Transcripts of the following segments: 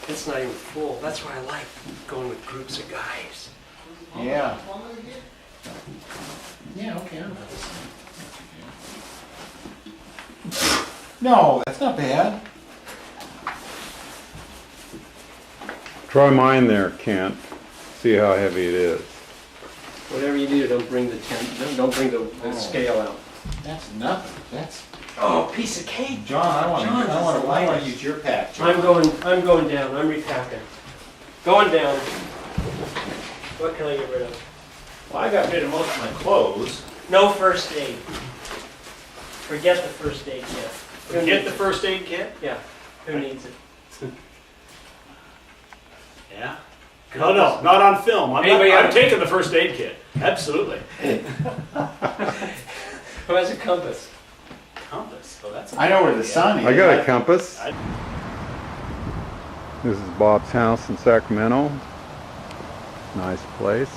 It's not even full. That's why I like going with groups of guys. Yeah. Yeah, okay. No, that's not bad. Try mine there, Kent. See how heavy it is. Whatever you do, don't bring the tent. Don't bring the scale out. That's nothing. That's. Oh, piece of cake. John, I want to use your pack. John. I'm going down. I'm repacking. Going down. What can I get rid of? Well, I got rid of most of my clothes. No first aid. Forget the first aid kit. Forget the first aid kit? Yeah. Who needs it? Yeah. No, not on film. I'm taking the first aid kit. Absolutely. Who has a compass? Compass. Oh, that's. I know where the sun is. I got a compass. This is Bob's house in Sacramento. Nice place.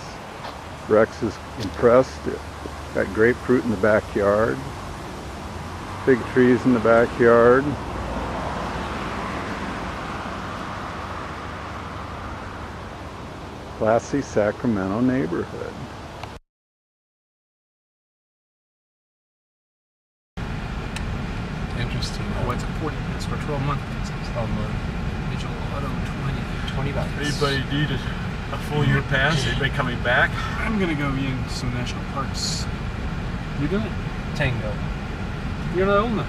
Rex is impressed. Got grapefruit in the backyard. Big trees in the backyard. Classy Sacramento neighborhood. Interesting. Oh, it's a 40 minutes for a 12-month basis. Digital Auto 20 bucks. Anybody need a full year pass? Anybody coming back? I'm gonna go in some national parks. You doing? Tango. You're not old enough.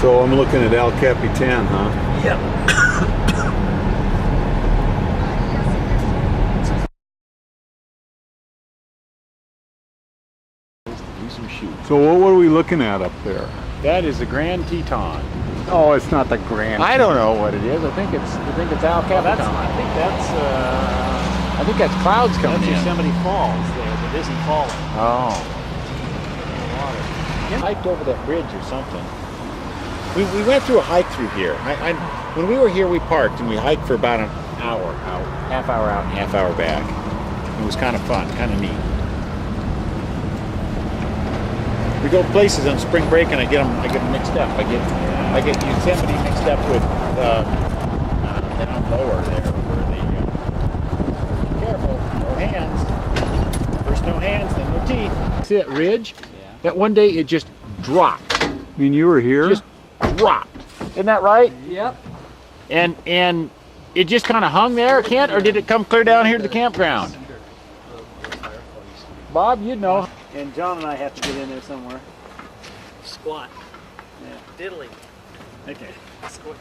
So I'm looking at El Capitan, huh? Yep. So what were we looking at up there? That is the Grand Teton. Oh, it's not the Grand. I don't know what it is. I think it's Al Capitan. I think that's clouds coming in. Yosemite Falls there, but it isn't falling. Oh. You hiked over that bridge or something. We went through a hike through here. When we were here, we parked and we hiked for about an hour, half hour out and half hour back. It was kind of fun, kind of neat. We go places on spring break and I get them mixed up. I get Yosemite mixed up with then I'm lower there where be careful, no hands. First no hands, then no teeth. See that ridge? Yeah. That one day it just dropped. I mean, you were here? Just dropped. Isn't that right? Yep. And it just kind of hung there, Kent, or did it come clear down here to the campground? Bob, you'd know. And John and I have to get in there somewhere. Squat. Yeah. Diddly. Okay. Squat.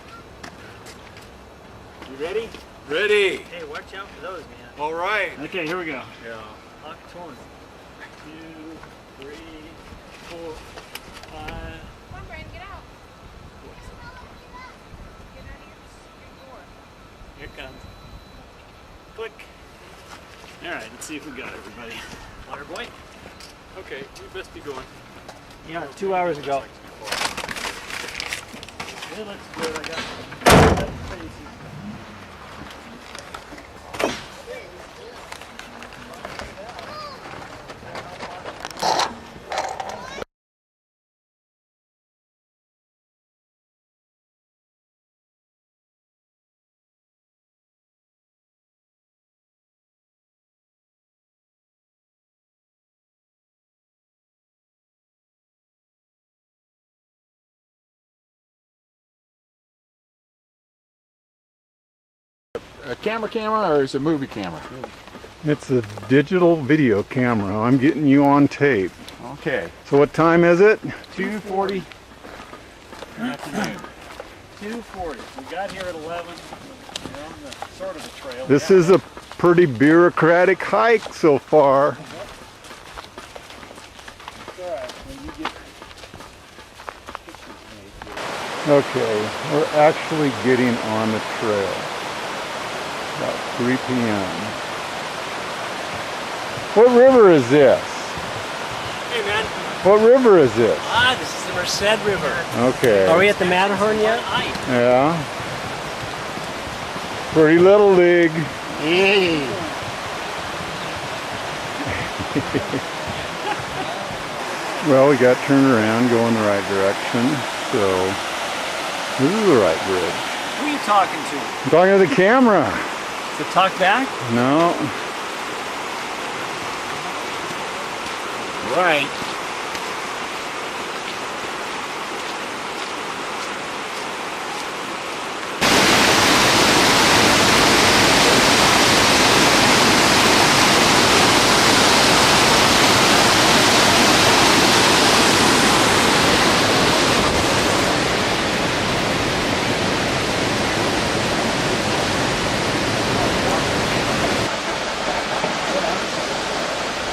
You ready? Ready. Hey, watch out for those, man. All right. Okay, here we go. Yeah. Lock torn. 2, 3, 4, 5. Come on, Brandon, get out. Here it comes. Click. All right, let's see if we got everybody. Water boy. Okay, we best be going. Yeah, 2 hours ago. It looks good. I got faces. A camera, or is it a movie camera? It's a digital video camera. I'm getting you on tape. Okay. So what time is it? 2:40. Afternoon. 2:40. We got here at 11. We're on the sort of the trail. This is a pretty bureaucratic hike so far. Okay, we're actually getting on the trail. About 3 p.m. What river is this? Hey, man. What river is this? Ah, this is the Merced River. Okay. Are we at the Matterhorn yet? Yeah. Pretty little league. Well, we got turned around, going the right direction. So, this is the right bridge. Who are you talking to? I'm talking to the camera. To talk back? No. Right.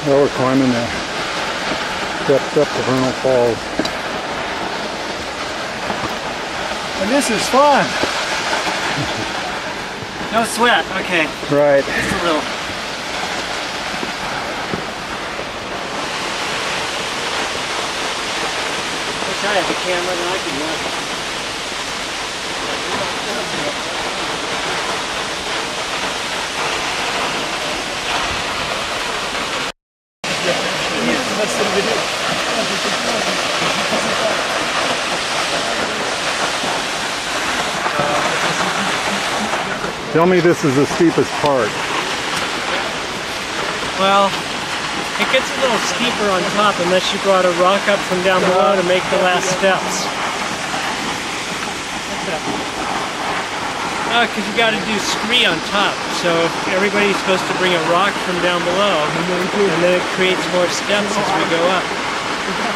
Well, we're climbing the steps up to Vernal Falls. And this is fun. No sweat. Okay. Right. Just a little. Wish I had the camera, then I could run. Tell me this is the steepest part. Well, it gets a little steeper on top unless you brought a rock up from down below to make the last steps. Because you got to do scree on top. So everybody's supposed to bring a rock from down below, and then it creates more steps as we go up.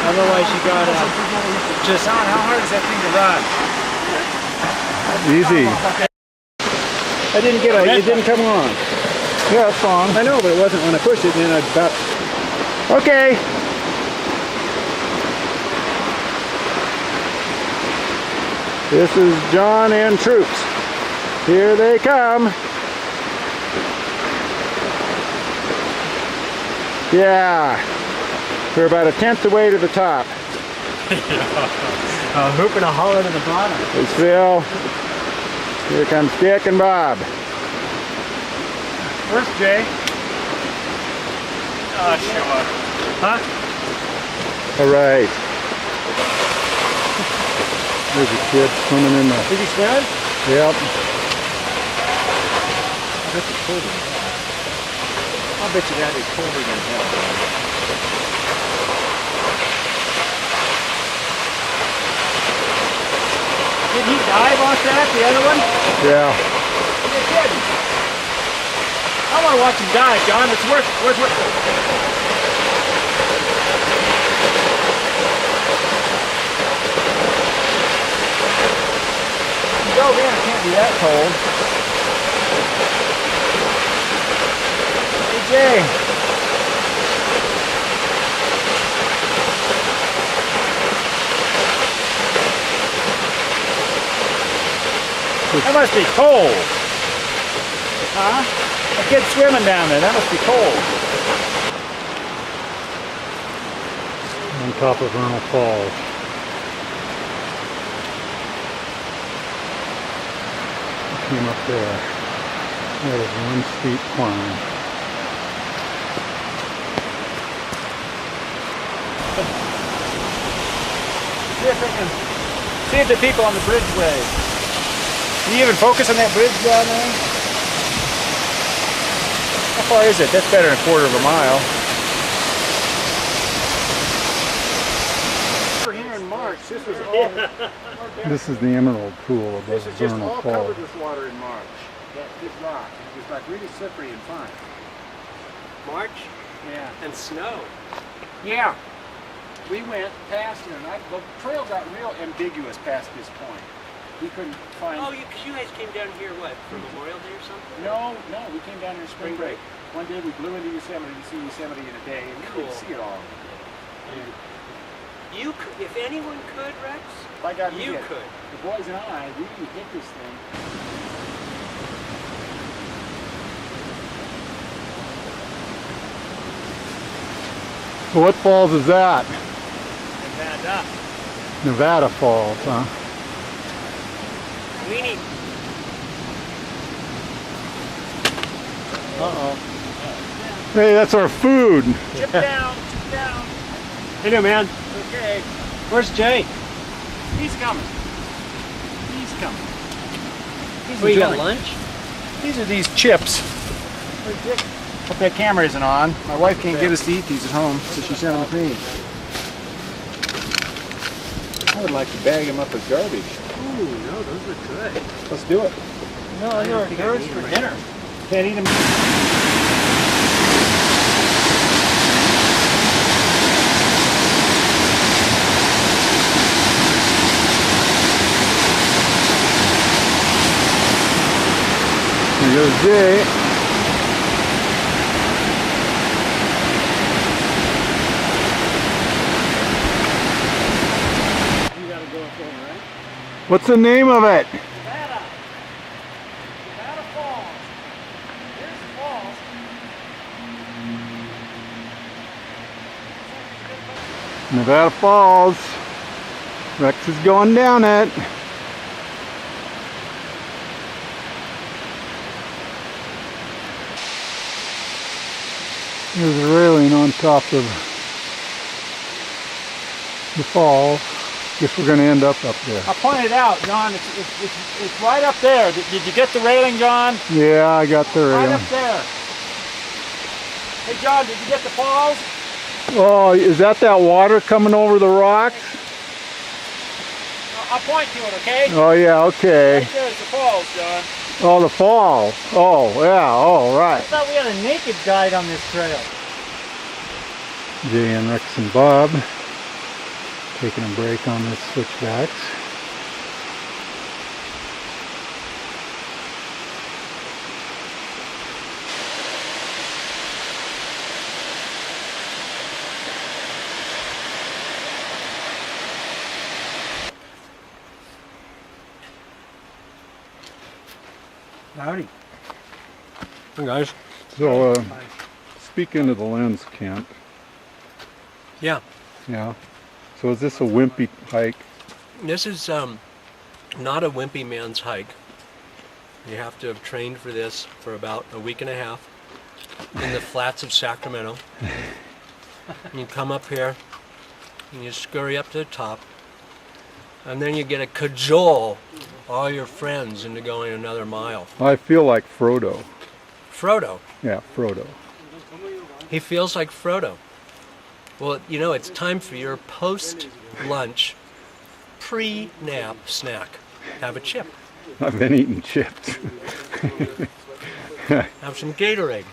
Otherwise, you gotta just. John, how hard is that thing to run? Easy. I didn't get it. It didn't come on. Yeah, it's on. I know, but it wasn't when I pushed it. And then I about. Okay. This is John and troops. Here they come. Yeah. We're about 1/10 the way to the top. Hoop and a holler to the bottom. There's Phil. Here comes Dick and Bob. Where's Jay? Oh, show up. Huh? All right. There's a kid swimming in the... Did he swim? Yep. I'll bet you that is colder than hell. Did he dive off that, the other one? Yeah. He did. I want to watch him dive, John. It's worth it. Dove in, it can't be that cold. Hey, Jay. That must be cold. Huh? A kid swimming down there. That must be cold. On top of Vernal Falls. Came up there. That was one steep climb. See if the people on the bridge wave. Can you even focus on that bridge down there? How far is it? That's better than a quarter of a mile. We're here in March. This was all. This is the Emerald Pool above This is just Vernal all Falls. covered with water in March. This rock. It was like really slippery and fun. March Yeah. and snow. Yeah. We went past it, and the trail got real ambiguous past this point. We couldn't find. Oh, you guys came down here, what, for Memorial Day or something? No, we came down here in spring break. One day we blew into Yosemite to see Yosemite in a day, and we Cool. didn't see it all. You could, if anyone could, Rex, If I got you hit, could. the boys and I, we can hit this thing. What falls is that? Nevada. Nevada Falls, huh? We need. Hey, that's our food. Chip down, chip down. Hey there, man. Okay, Where's Jay? he's coming. He's coming. He's Oh, you got enjoying. lunch? These are these chips. Hope that camera isn't on. My wife can't get us to eat these at home, so she sent them with me. I would like to bag them up as garbage. Ooh, no, those are good. Let's do it. No, yours for dinner. Can't eat them. Here goes Jay. You gotta go up there, right? What's the name of it? Nevada. Nevada Falls. Here's the falls. Nevada Falls. Rex is going down it. There's a railing on top of the falls. Guess we're going to end up there. I pointed out, John, it's right up there. Did you get the railing, John? Yeah, I got the Right railing. up there. Hey, John, did you get the falls? Oh, is that water coming over the rocks? I'll point to it, okay? Oh yeah, okay. Right there's the falls, John. Oh, the falls. Oh, yeah, oh, I right. thought we had a naked guide on this trail. Jay and Rex and Bob taking a break on this switchbacks. Howdy. Hey, guys. So, speak into the lens, Kent. Yeah. Yeah. So is this a wimpy hike? This is not a wimpy man's hike. You have to have trained for this for about a week and a half in the flats of Sacramento. And you come up here and you scurry up to the top, and then you get to cajole all your friends into going another mile. I feel like Frodo. Frodo. Yeah, Frodo. He feels like Frodo. Well, you know, it's time for your post-lunch, pre-nap snack. Have a chip. I've been eating chips. Have some Gatorade.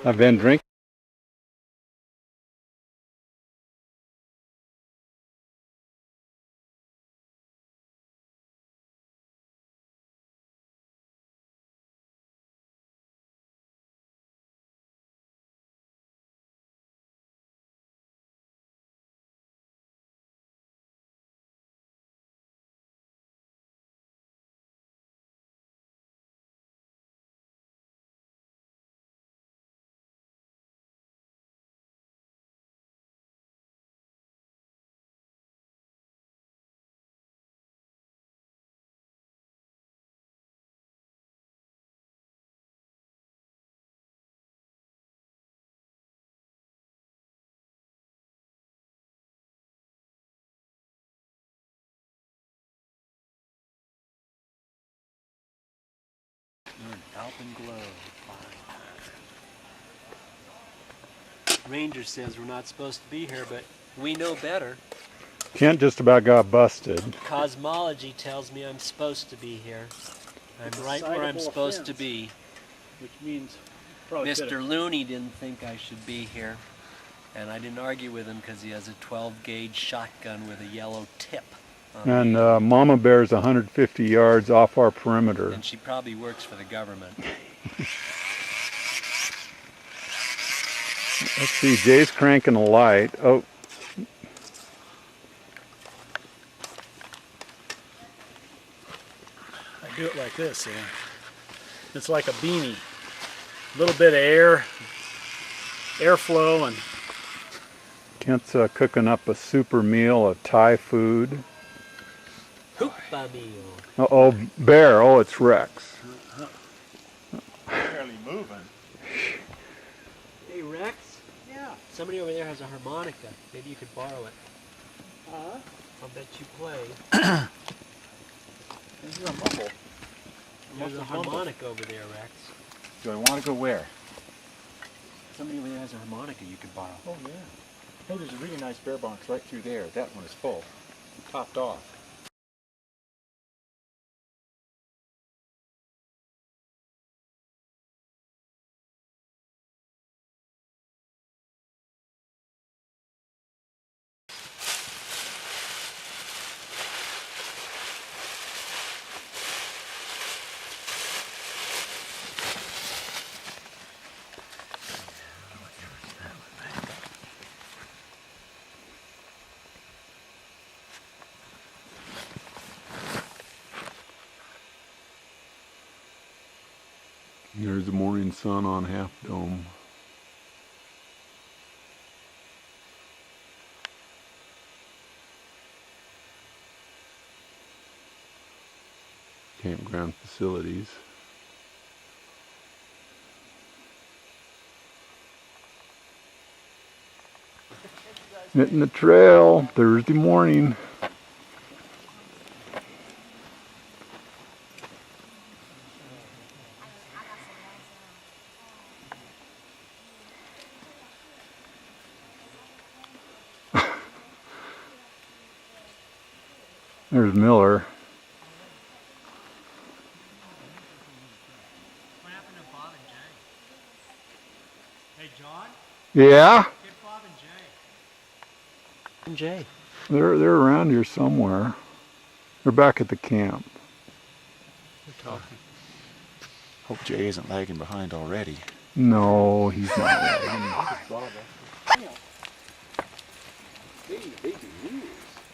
I've been drinking. Alpenglow. Ranger says we're not supposed to be here, but we know better. Kent just about got busted. Cosmology tells me I'm supposed to be here. I'm right where I'm supposed to be. Which means Mr. Looney didn't think I should be here, and I didn't argue with him because he has a 12-gauge shotgun with a yellow tip. And Mama Bear's 150 yards off our perimeter. And she probably works for the government. Let's see, Jay's cranking a light. Oh, do it like this. Yeah. It's like a beanie. A little bit of airflow, and Kent's cooking up a super meal of Thai food. Hoopa meal. Uh-oh, bear. Oh, it's Rex. Barely moving. Hey, Rex? yeah. Somebody over there has a harmonica. Maybe you could borrow it. I'll bet you play. This is a mumble. There's a harmonica over there, Rex. Do I want to go where? Somebody over there has a harmonica you could borrow. Oh yeah. Hey, there's a really nice bear box right through there. That one is full. Topped off. There's the morning sun on Half Dome. Campground facilities. Hitting the trail Thursday morning. There's Miller. What happened to Bob and Jay? Hey, John? Yeah, Get Bob and Jay. And Jay. they're around here somewhere. They're back at the camp. They're talking. Hope Jay isn't lagging behind already. No, he's not lagging.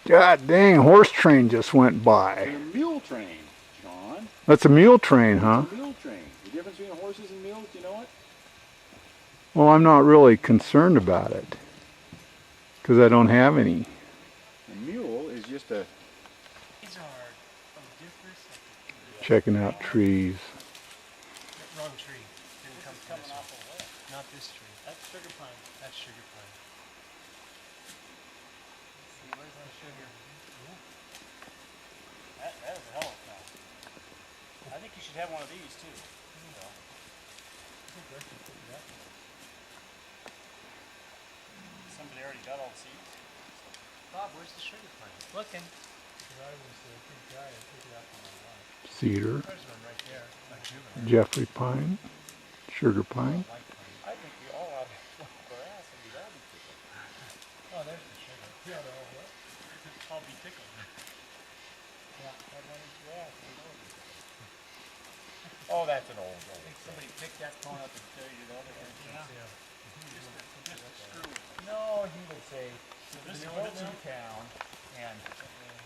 God dang, horse train just went by. A mule train, John. That's a mule train, huh? A mule train. The difference between horses and mules, do you know it? Well, I'm not really concerned about it because I don't have any. A mule is just a... These are different. Checking out trees. Wrong tree. Didn't come from this one. Not this tree. That's sugar pine. That's sugar pine. See, where's that sugar? That is a hell of a cow. I think you should have one of these too. Somebody already got all the seeds. Bob, where's the sugar pine? Looking. Cedar, There's one right there. Like juvenile. Jeffrey pine, sugar pine. I think we all ought to grass and be ready to it. Oh, there's the sugar. Yeah, they're all what? I'll be tickled. Yeah, that one is grass. Oh, that's an old I think somebody picked that cone up and carried it over there. Yeah. Just a screw. No, he would say, this this is goes what it's through town, and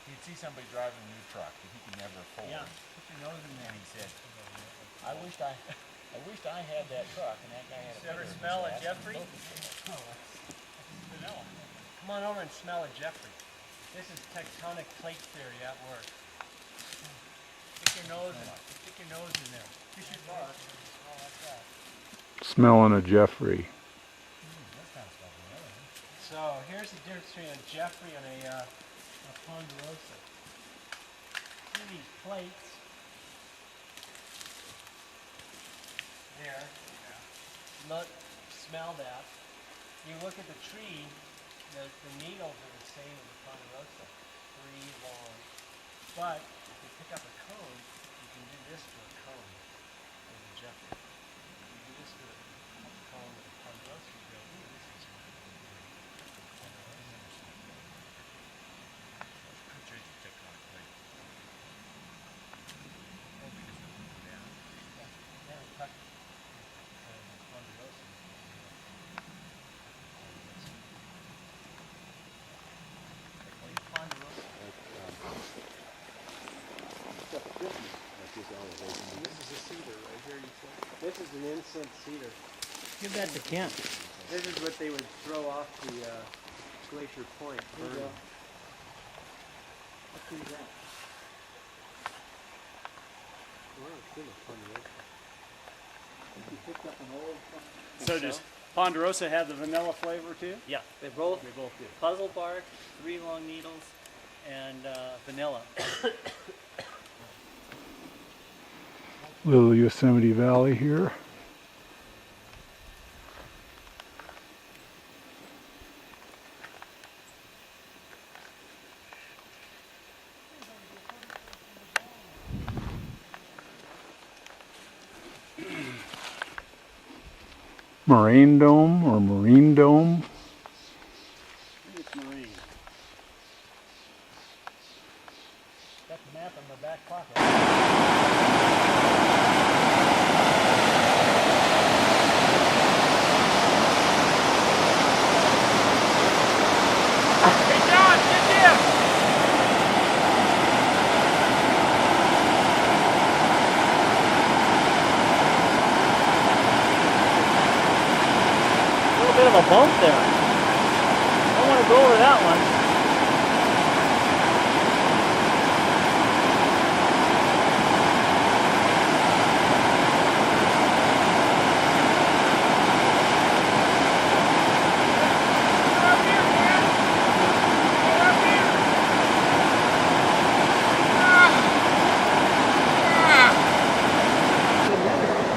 he'd see somebody driving a new truck that he could never afford. Yeah. Put your nose in there. And he said, I wished I had that truck, and that guy had a Ever bigger smell a than that. Jeffrey? Vanilla. Come on over and smell a Jeffrey. This is tectonic plate theory at work. Stick your nose in there. Kiss your butt. Smell like that. Smelling a Jeffrey. So here's the difference between a Jeffrey and a Ponderosa. See these plates? There. Look, smell that. You look at the tree, the needles are the same as the Ponderosa. 3 long. But if you pick up a cone, you can do this to a cone with a Jeffrey. You do this to a cone with a Ponderosa, you go, ooh, this is This is an incense cedar. Give that to Kent. This is what they would throw off the Glacier Point. There you go. So does Ponderosa have the vanilla flavor too? Yeah, they both They both do. puzzle bark, 3 long needles, and vanilla. Little Yosemite Valley here. Moraine Dome or Marine Dome. I think it's marine. Got the map in my back pocket. Hey John, get this! A little bit of a bump there. I want to go over that one.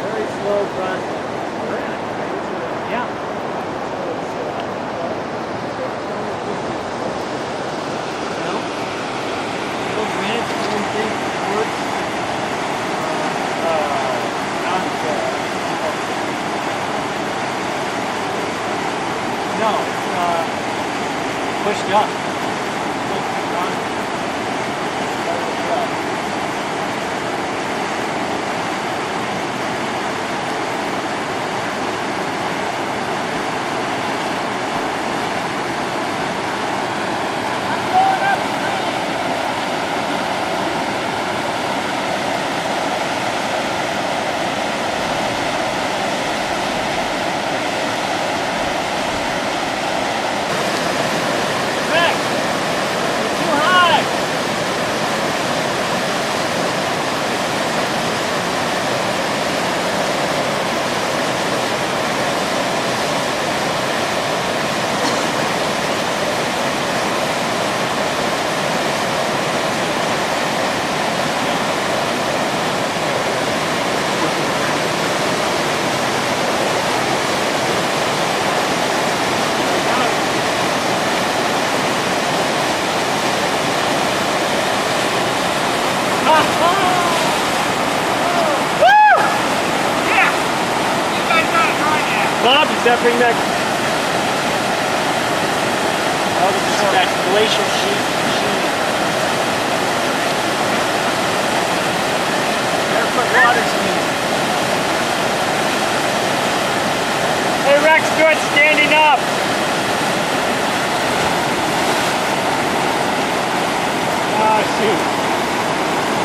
Very slow run. Yeah. No, pushed up. Bob, does that bring back that glacial sheet? Barefoot water skiing. Hey Rex, do it standing up. Ah, shoot.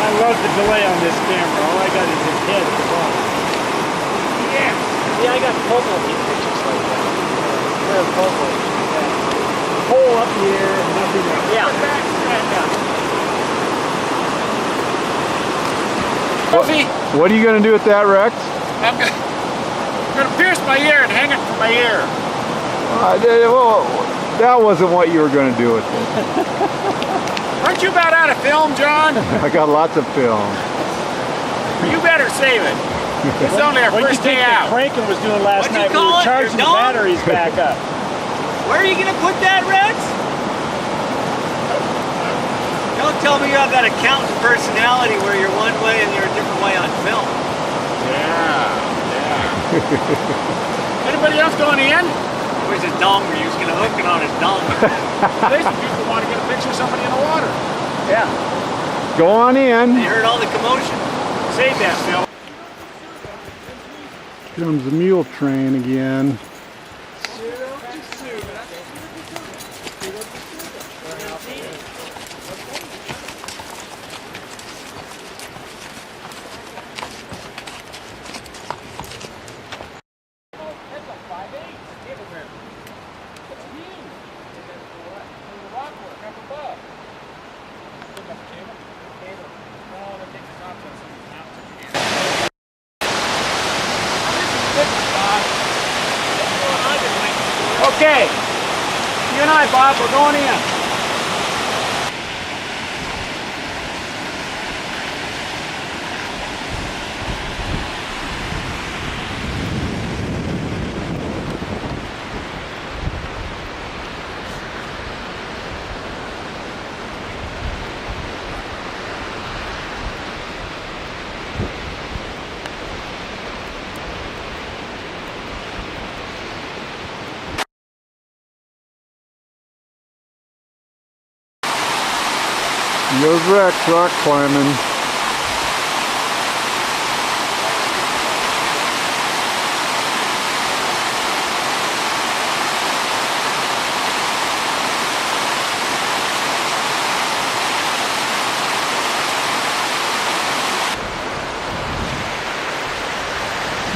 I love the delay on this camera. All I got is his head at the bottom. Yeah. Yeah, I got purple pictures like that. Rare purple. Yeah. Hole up here and nothing else. Yeah. What are you going to do with that, Rex? I'm gonna pierce my ear and hang it from my ear. Well, that wasn't what you were going to do with it. Aren't you about out of film, John? I got lots of film. You better save it. It's only our first day out. Crankin was doing last What'd you night. We call were it? charging Your the dog? batteries back up. Where are you gonna put that, Rex? Don't tell me you have that accountant personality where you're one way and you're a different way on film. Yeah. Anybody else going in? Where's his dong? Were you gonna hook it on his dong? There's some people want to get a picture of somebody in the water. Yeah. Go on in. You heard all the commotion. Save that, Phil. Here comes the mule train again. Okay. You and I, Bob, we're going in. And goes Rex rock climbing.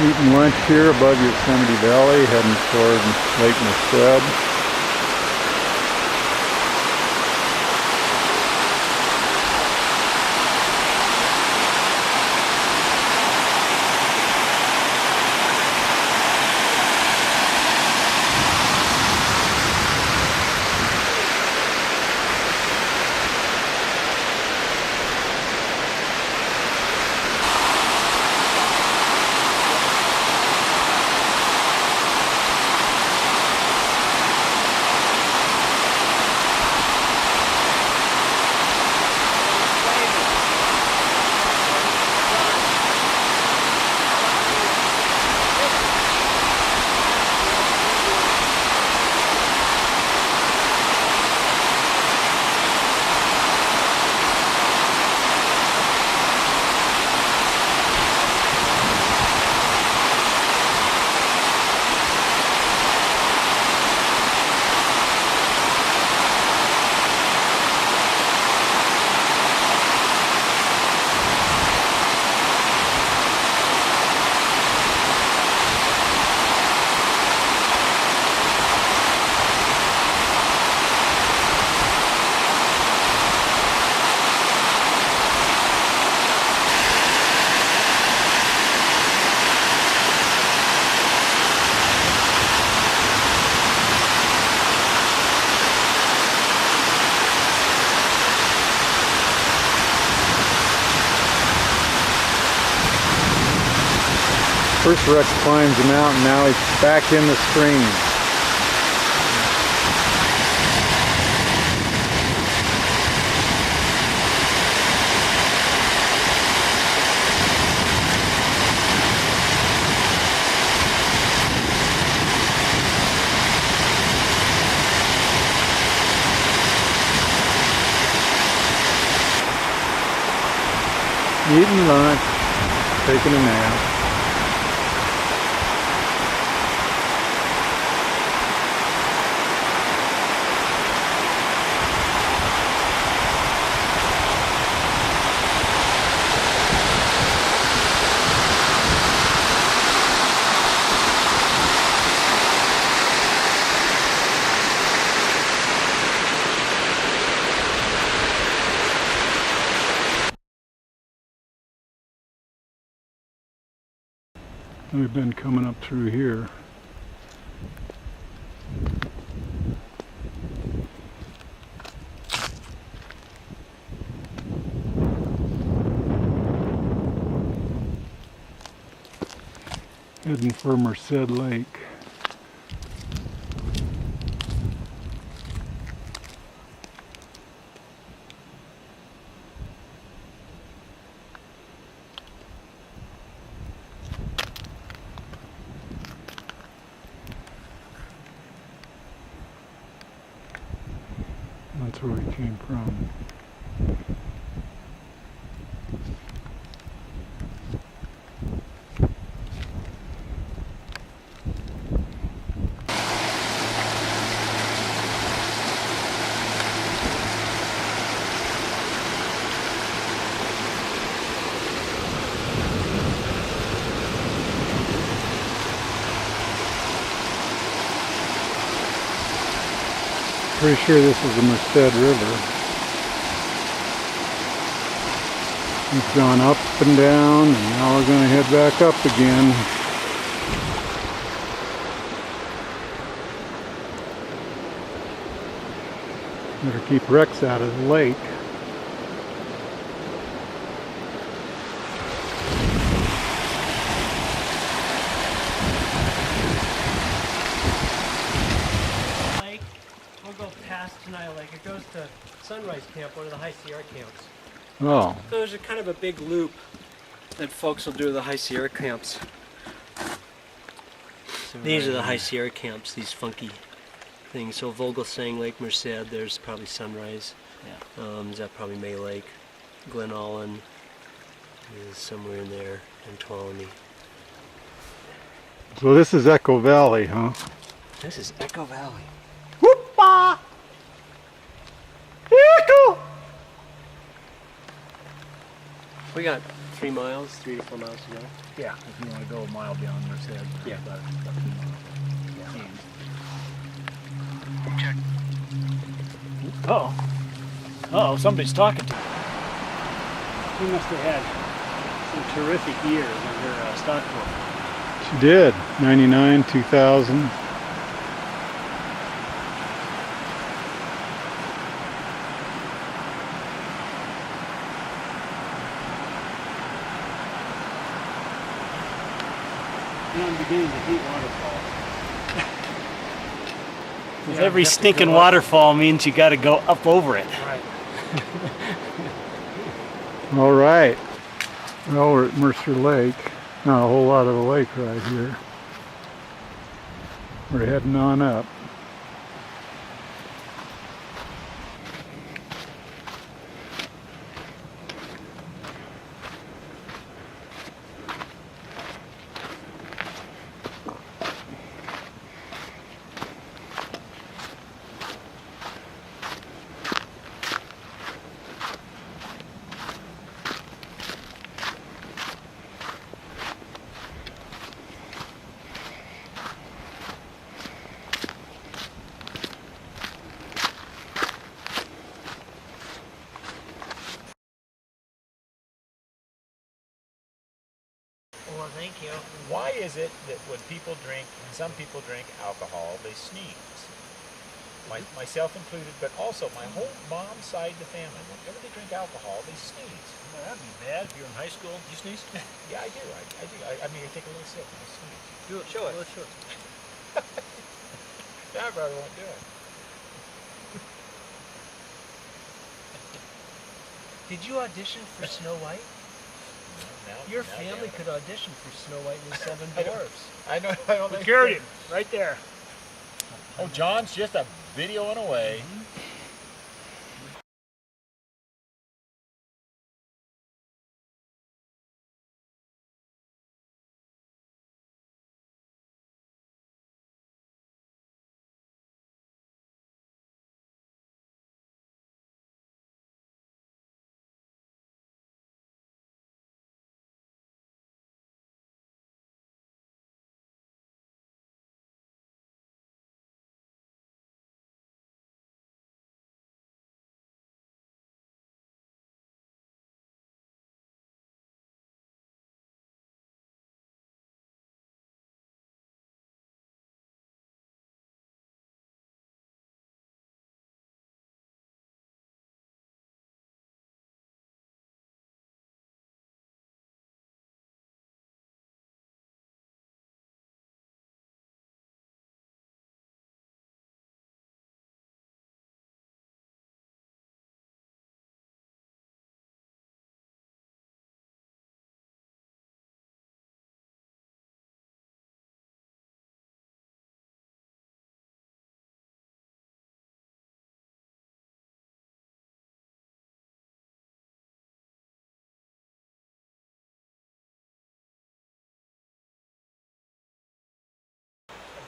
Eating lunch here above Yosemite Valley, heading toward Lake Merced. First Rex climbs the mountain, now he's back in the stream. Eating lunch, taking a nap. We've been coming up through here. Heading for Merced Lake. That's where we came from. Pretty sure this is the Merced River. We've gone up and down, and now we're going to head back up again. Better keep Rex out of the lake. Lake, we'll go past Tenaya Lake. It goes to Sunrise Camp, one of the High Sierra camps. Oh, So there's a kind of a big loop that folks will do to the High Sierra camps. These are the High Sierra camps, these funky things. So Vogelsang, Lake Merced, there's probably Sunrise. Yeah. Is that probably May Lake? Glen Allen is somewhere in there, and Tuolumne. so this is Echo Valley, huh? This is Echo Valley. Whoop-ah! Echo! We got 3 miles, 3 to 4 miles to go. Yeah, if you want to go a mile beyond Merced. Yeah. About 2 miles. Check. Uh-oh, somebody's talking to you. She must have had some terrific years in her stockbook. She did. 99, 2000. Now I'm beginning to hate waterfalls. Every stinking waterfall means you got to go up over it. Right. All right. Well, we're at Mercer Lake. Not a whole lot of a lake right here. We're heading on up. Well, thank you. Why is it that when some people drink alcohol, they sneeze? Myself included, but also my whole mom's side of the family. Whenever they drink alcohol, they sneeze. Well, that'd be bad if you're in high school. You sneeze? Yeah, I do. I do. I mean, I take a little sip and I sneeze. Do it. Show it. Let's show it. Yeah, I probably won't do it. Did you audition for Snow White? Your family could audition for Snow White and the Seven Dwarfs. I know. I don't think. Carried him right there. Oh, John's just a videoing away.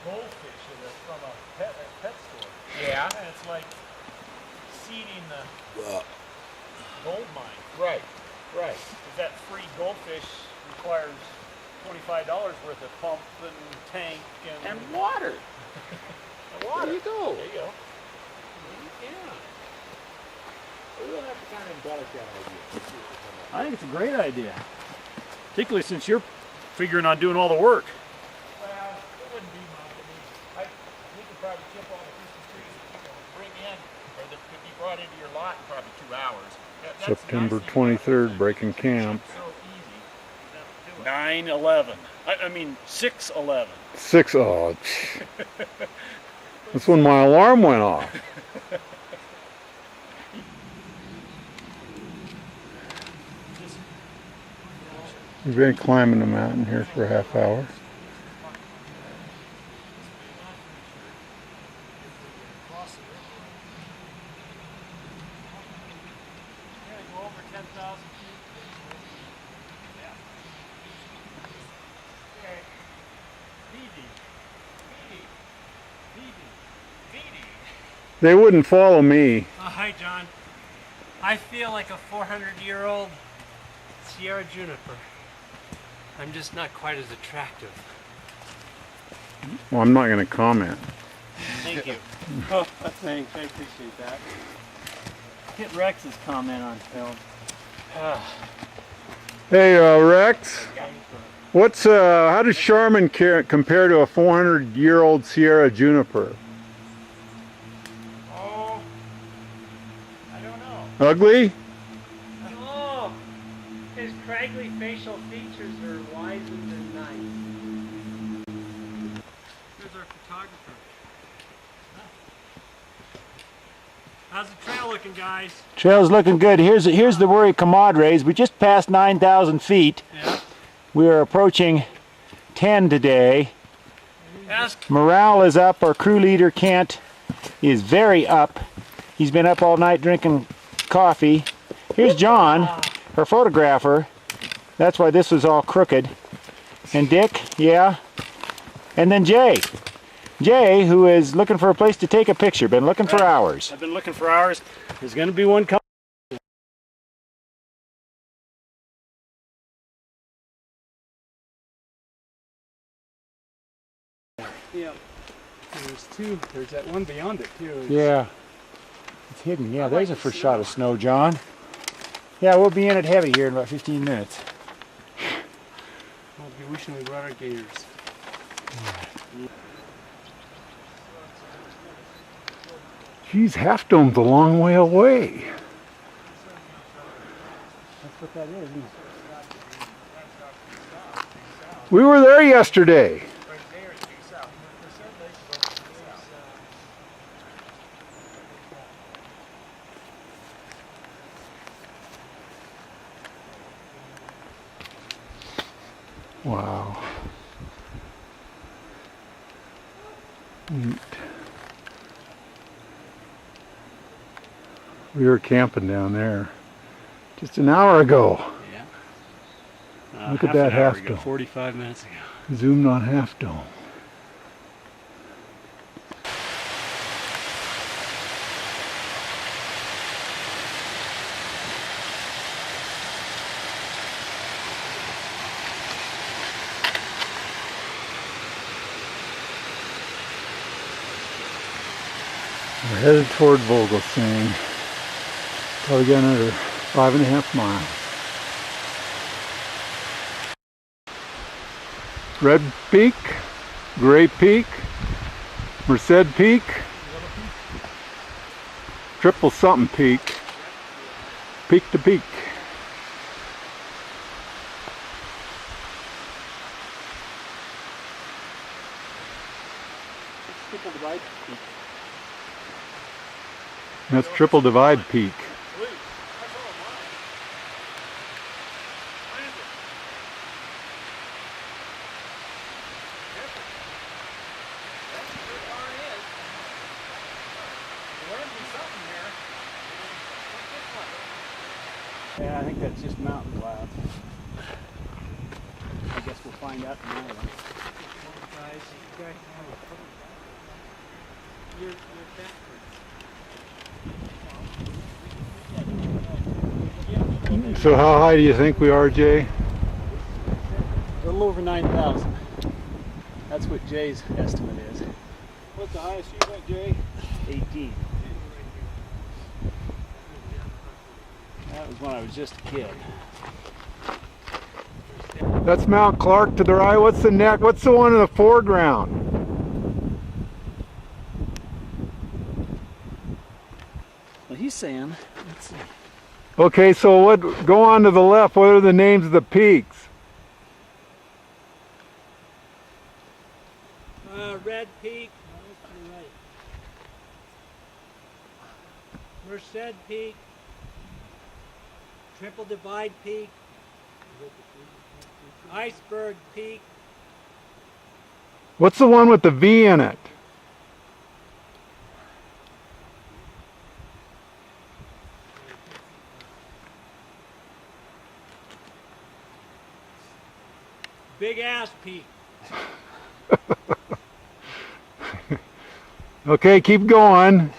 Goldfish from a pet store. Yeah. And it's like seeding the gold mine. Right. Right. Because that free goldfish requires $25 worth of pump and tank And water. water. There you go. There you go. Yeah. We'll have to kind of embellish that idea. I think it's a great idea. Particularly since you're figuring on doing all the work. Well, it wouldn't be much. I mean, we could probably chip all the Christmas trees that people bring in, or that could be out into your lot in probably 2 hours. That's September nice. 23rd, breaking camp. So easy. 9/11. I mean 6/11. 6, oh, that's when my alarm went off. We've been climbing the mountain here for a half hour. They wouldn't follow me. Oh, hi, John. I feel like a 400-year-old Sierra juniper. I'm just not quite as attractive. Well, I'm not going to comment. Thank you. Oh, thanks. I appreciate that. Get Rex's comment on film. Hey, Rex. What's how does Charmin compare to a 400-year-old Sierra juniper? Oh, I don't know. Ugly? Oh, his craggy facial features are wizened and nice. Here's our photographer. How's the trail looking, guys? Trail's looking good. Here's the worry, compadres. We just passed 9,000 feet. Yeah. We are approaching 10 today. Ask. Morale is up. Our crew leader, Kent, is very up. He's been up all night drinking coffee. Here's John, our photographer. That's why this was all crooked. And Dick, yeah. And then Jay. Jay, who is looking for a place to take a picture. Been looking for hours. I've been looking for hours. There's going to be one coming. Yeah. There's two. There's that one beyond it too. Yeah. It's hidden. Yeah, there's a first shot of snow, John. Yeah, we'll be in it heavy here in about 15 minutes. I'll be wishing we brought our gators. Geez, Half Dome's a long way away. That's what that is, isn't it? We were there yesterday. Wow. Neat. We were camping down there just an hour ago. Yeah. Look at that Half Dome. 45 minutes ago. Zoomed on Half Dome. We're headed toward Vogelsang. Probably got another 5.5 miles. Red Peak, Gray Peak, Merced Peak, Triple something Peak, Peak to Peak. That's Triple Divide Peak. Yeah, I think that's just mountain clouds. I guess we'll find out tomorrow. So how high do you think we are, Jay? A little over 9,000. That's what Jay's estimate is. What's the highest you went, Jay? 18. That was when I was just a kid. That's Mount Clark to the right. What's the neck? What's the one in the foreground? Well, he's saying. Let's see. Okay, so go on to the left. What are the names of the peaks? Red Peak, Merced Peak, Triple Divide Peak, Iceberg Peak. What's the one with the V in it? Big Ass Peak. Okay, keep going.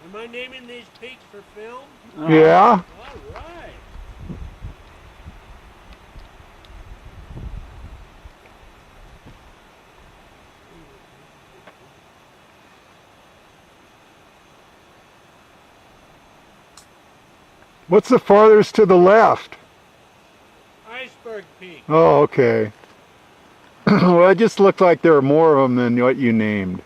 Am I naming these peaks for film? Yeah. All right. What's the farthest to the left? Iceberg Peak. Oh, okay. Well, it just looked like there were more of them than what you named.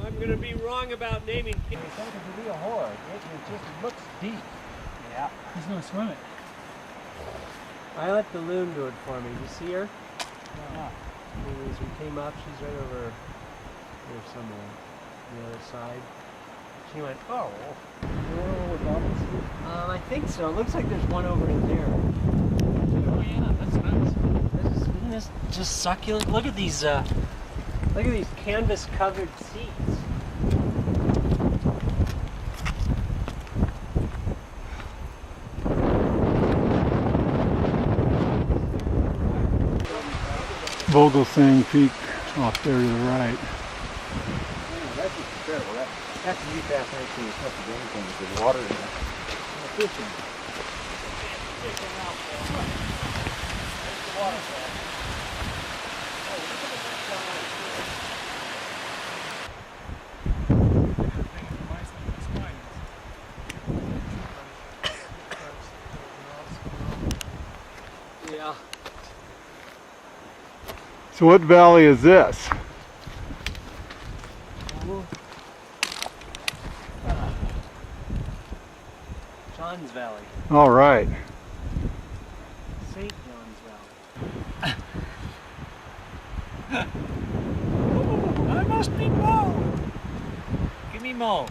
I'm going to be wrong about naming peaks. It's going to be a horror. It just looks deep. Yeah. He's gonna swim it. I let the loon do it for me. You see her? Yeah. As we came up, she's right over here somewhere. The other side. She went, oh. I think so. It looks like there's one over in there. Oh yeah, that's nice. Isn't this just succulent? Look at these canvas-covered seats. Vogelsang Peak off there to the right. That's just incredible. That's a neat fascination as much as anything with the water in it. Fishing. Yeah. So what valley is this? John's Valley. All right. St. John's Valley. I must be Mo. Give me Mo.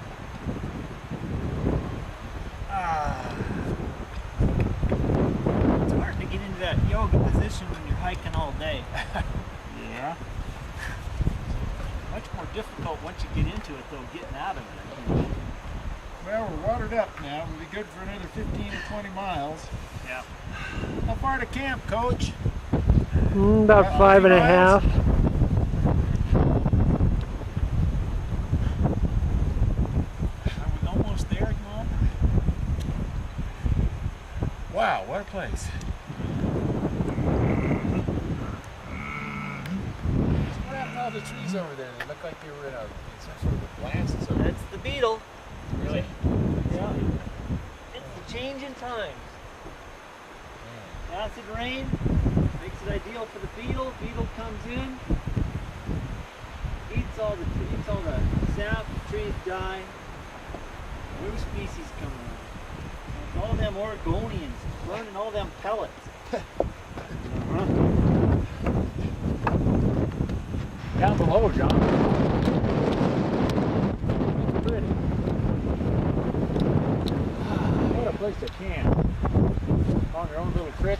It's hard to get into that yoga position when you're hiking all day. Yeah. Much more difficult once you get into it, though, getting out of it. I think. Well, we're watered up now. We'll be good for another 15 or 20 miles. Yeah. How far to camp, Coach? About 5.5. Are we almost there, Mom? Wow, what a place. What happened to all the trees over there? They look like they were in some sort of a blast. So That's the beetle. really? Yeah. It's the change in times. Acid rain makes it ideal for the beetle. Beetle comes in, eats all the sap. The trees die. New species come around. And all them Oregonians burning all them pellets. Down below, John. Pretty. What a place to camp. On your own little creek.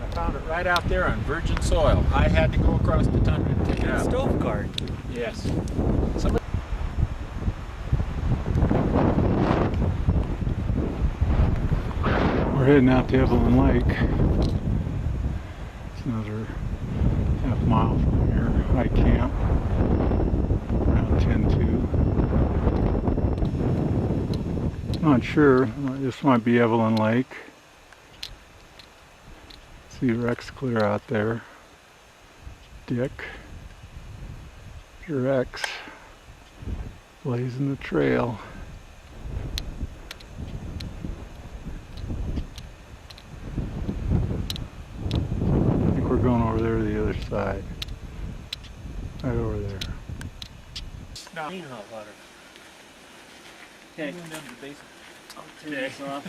I found it right out there on virgin soil. I had to go across the tundra to pick it up. Stove card. Yes. We're heading out to Evelyn Lake. It's another half mile from here. High camp. Around 10-2. Not sure. This might be Evelyn Lake. See Rex clear out there. Dick. Rex. Blazing the trail. going over there to the other side. Right over there. Clean hot water. Okay. Going down to the basin. I'll turn this off.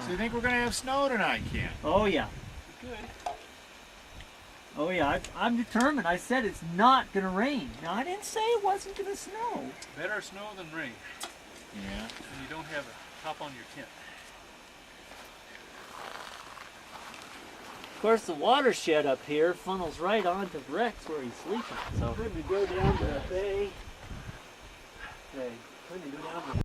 So you think we're gonna have snow tonight, Ken? Oh yeah. Good. Oh yeah. I'm determined. I said it's not gonna rain. Now I didn't say it wasn't gonna snow. Better snow than rain. Yeah. And you don't have a top on your tent. Of course, the watershed up here funnels right onto Rex where he's sleeping. So couldn't we go down to the bay? Okay. Couldn't we go down to the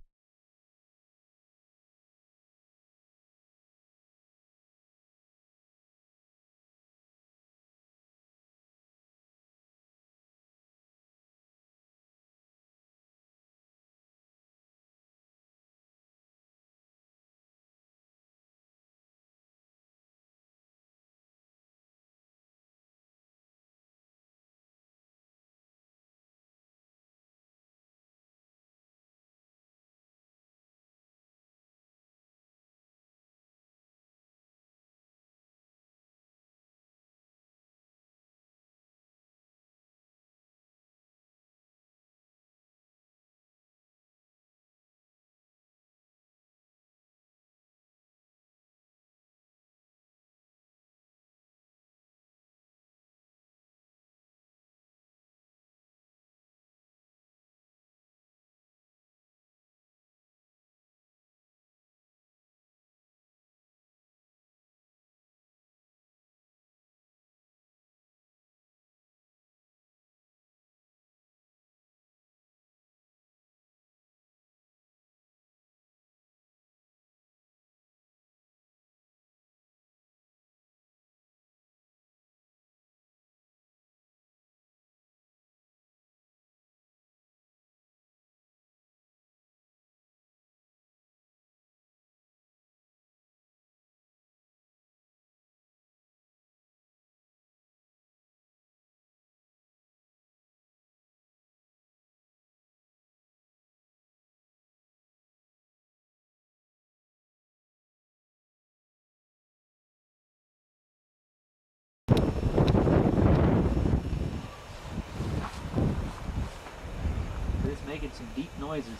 It's making some deep noises.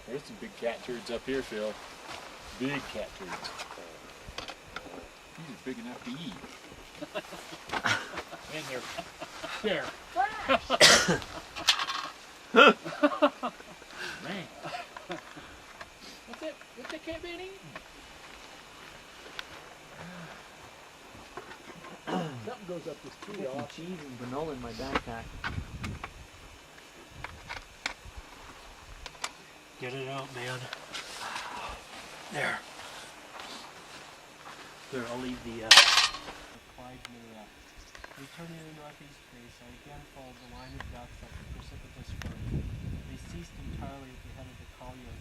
There's some big cat turds up here, Phil. Big cat turds. These are big enough to eat. And they're man. What's that cat been eating? Something goes up this tree Got some off. cheese and granola in my backpack. Get it out, man. There. There, I'll leave the Clyde Minarette. Returning to the northeast face, I again followed the line of ducks up the precipitous first. They ceased entirely at the head of the collier,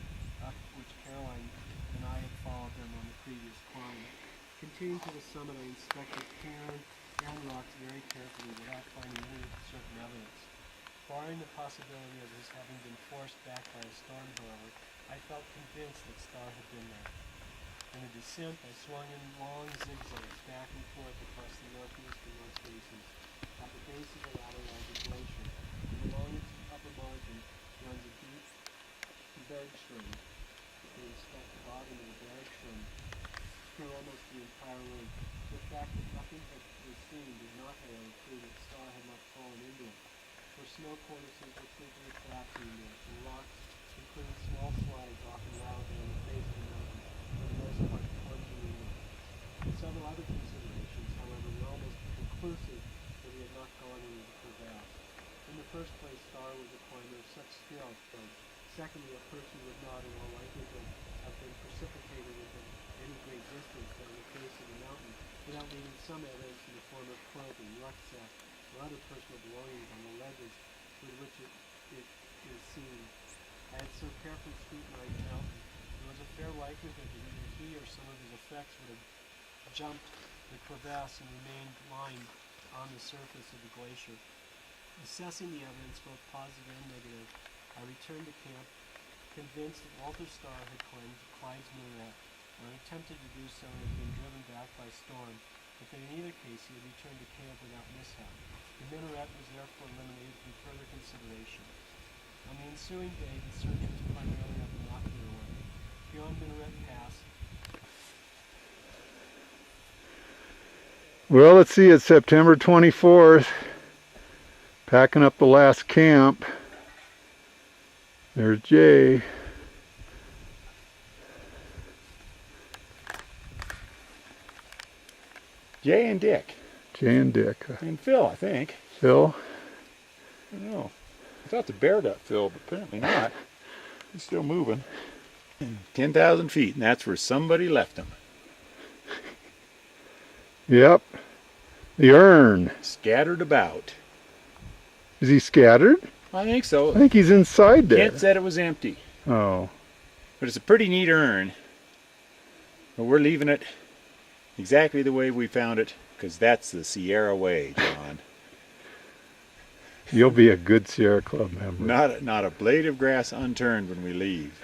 up which Caroline and I had followed them on the previous climb. Continuing to the summit, I inspected cairn and rocks very carefully without finding any certain evidence. Barring the possibility of his having been forced back by a storm, however, I felt convinced that Starr had been there. In the descent, I swung in long zigzags back and forth across the northeasternmost basins. At the base of the latter lies a glacier, and along its upper margin runs a deep bergschrund. To inspect the bottom of the bergschrund through almost the entire length. The fact that nothing was seen did not, however, prove that Starr had not fallen into it, for snow cornices were frequently collapsing into it, and rocks, including small slides, often wound down the face of the mountain, for the most part plunging into it. Several other considerations, however, were almost conclusive that he had not gone into the crevasse. In the first place, Starr was a climber of such skill, but secondly, a person would not, in all likelihood, have been precipitated into any great distance down the face of the mountain without leaving some evidence in the form of clothing, rucksack, or other personal belongings on the ledges with which it is seen. I had so carefully scrutinized the mountain, there was a fair likelihood that either he or some of his effects would have jumped the crevasse and remained lying on the surface of the glacier. Assessing the evidence, both positive and negative, I returned to camp, convinced that Walter Starr had climbed Clyde's Minaret. When attempted to do so, he had been driven back by storm, but in either case he had returned to camp without mishap. The minaret was therefore eliminated from further consideration. On the ensuing day, the search was primarily of the Lockyer Way. Beyond Minaret Pass, Well, let's see, it's September 24th. Packing up the last camp. There's Jay. Jay and Dick. Jay and Dick. And Phil, I think. Phil? I don't know. I thought the bear got Phil, but apparently not. He's still moving. 10,000 feet, and that's where somebody left him. Yep. The urn. Scattered about. Is he scattered? I think so. I think he's inside there. Kent said it was empty. Oh. But it's a pretty neat urn. But we're leaving it exactly the way we found it, because that's the Sierra way, John. You'll be a good Sierra Club member. Not a blade of grass unturned when we leave.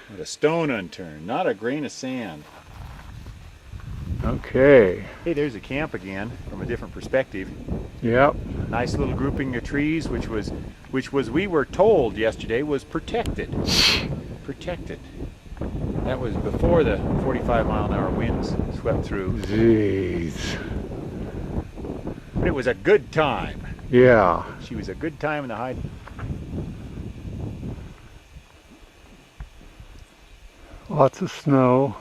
Not a stone unturned. Not a grain of sand. Okay. Hey, there's a camp again from a different perspective. Yep. Nice little grouping of trees, which was we were told yesterday was protected. Protected. That was before the 45-mile-an-hour winds swept through. Jeez. But it was a good time. Yeah. She was a good time in the hide. Lots of snow.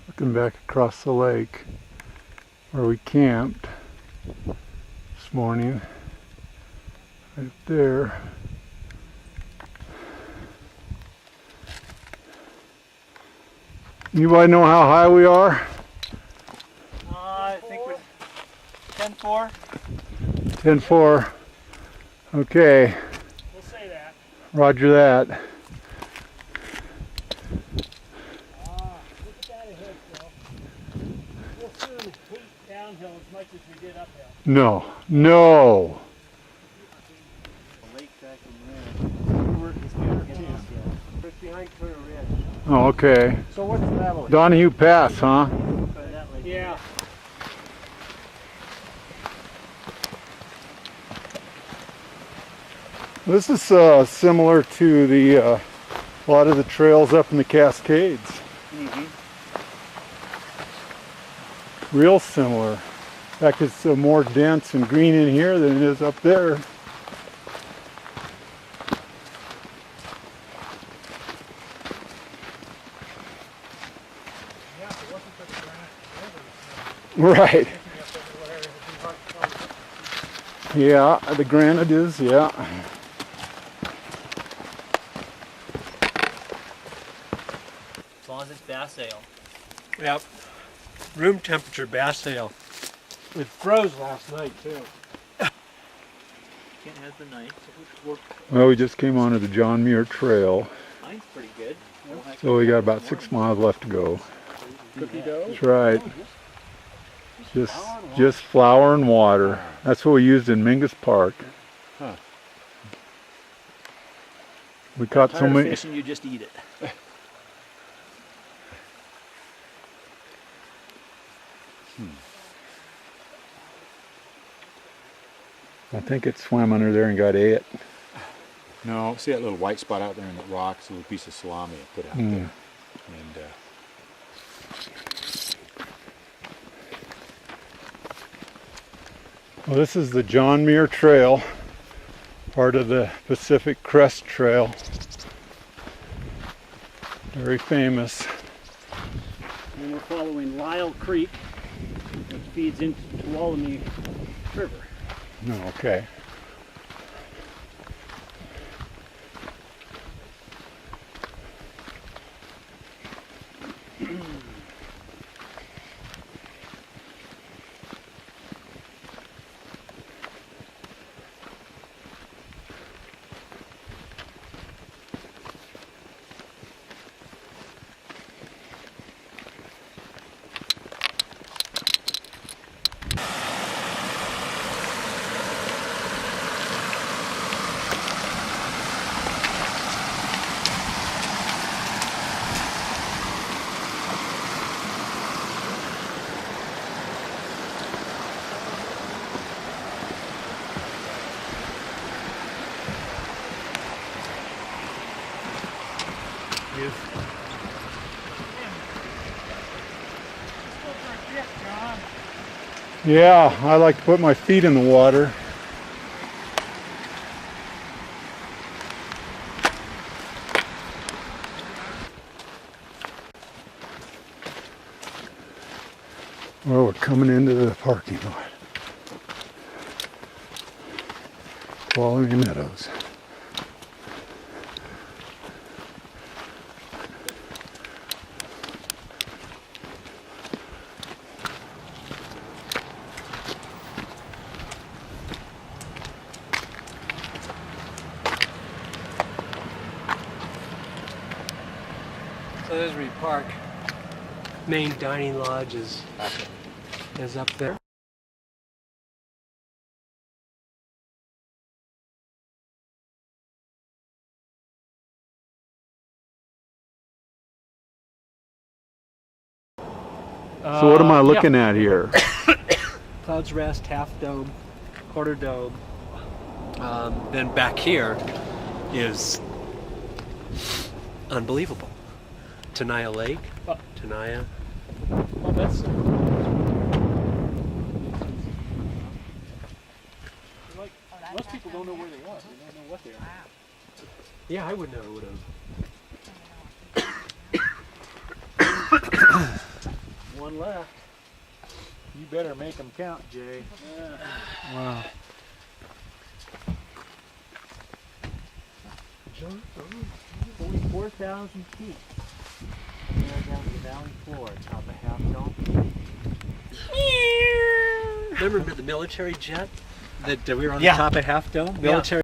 Looking back across the lake where we camped this morning, right there. Anybody know how high we are? I think we're 10-4. 10-4. Okay, We'll say that. roger that. Look at that ahead, Phil. We'll soon hate downhill as much as we did uphill. No, no. The lake back in there. We were just behind Clear Ridge. Oh, okay. So what's that like? Donahue Pass, huh? Yeah. This is similar to the a lot of the trails up in the Cascades. Real similar. In fact, it's more dense and green in here than it is up there. Right. Yeah, the granite is, yeah. As long as it's bass ale. Yep. Room temperature bass ale. It froze last night too. Kent has the knife. Well, we just came onto the John Muir Trail, Mine's pretty good. so we got about 6 miles left to go. Cookie dough? That's right. Just flour and water. That's what we used in Mingus Park. Huh. We caught so many. Fish and you just eat it. I think it swam under there and got ate. No, see that little white spot out there in the rocks, a little piece of salami I put out there. And Well, this is the John Muir Trail, part of the Pacific Crest Trail. Very famous. And we're following Lyle Creek, which feeds into Tuolumne River. No, okay. dude. Yeah, I like to put my feet in the water. Well, we're coming into the parking lot. Quality Meadows. So there's where you park. Main dining lodge is up there. So what am I looking at here? Clouds Rest, Half Dome, Quarter Dome. Then back here is unbelievable. Tenaya Lake, Tenaya. Well, that's like most people don't know where they are. They don't know what they are. Yeah, I would never would have. One left. You better make them count, Jay. Wow. Only 4,000 feet. Down to the valley floor, top of Half Dome. Remember the military jet that we were on Yeah. the top of Half Dome? Military.